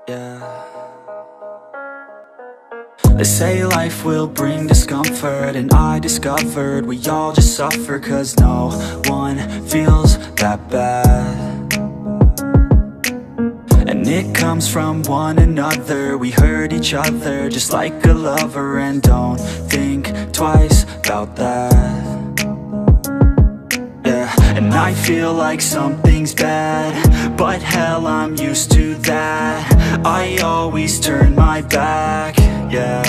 yeah. They say life will bring discomfort, and I discovered we all just suffer, 'cause no one feels that bad. And it comes from one another. We hurt each other just like a lover, and don't think twice about that. Yeah, and I feel like something's bad, but hell, I'm used to that. I always turn my back, yeah.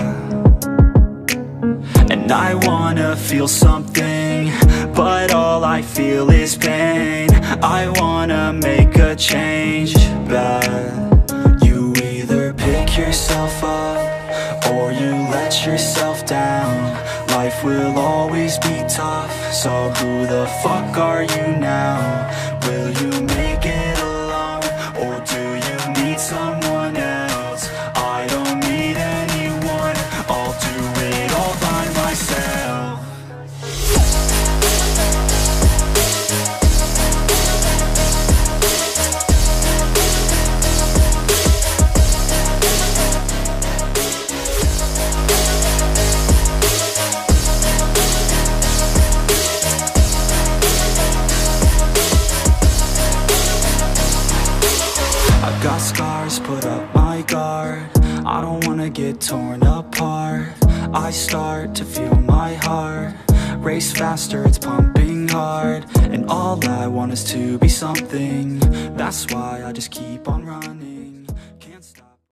And I wanna feel something, but all I feel is pain. I wanna make a change, but you either pick yourself up or you let yourself down. Life will always be tough, so who the fuck are you now? Will you make it alone, or do you need someone else? I don't need anyone, I'll do it all by myself. I've got scars, put up my guard. I don't wanna get torn apart. I start to feel my heart race faster, it's pumping hard. And all I want is to be something. That's why I just keep on running.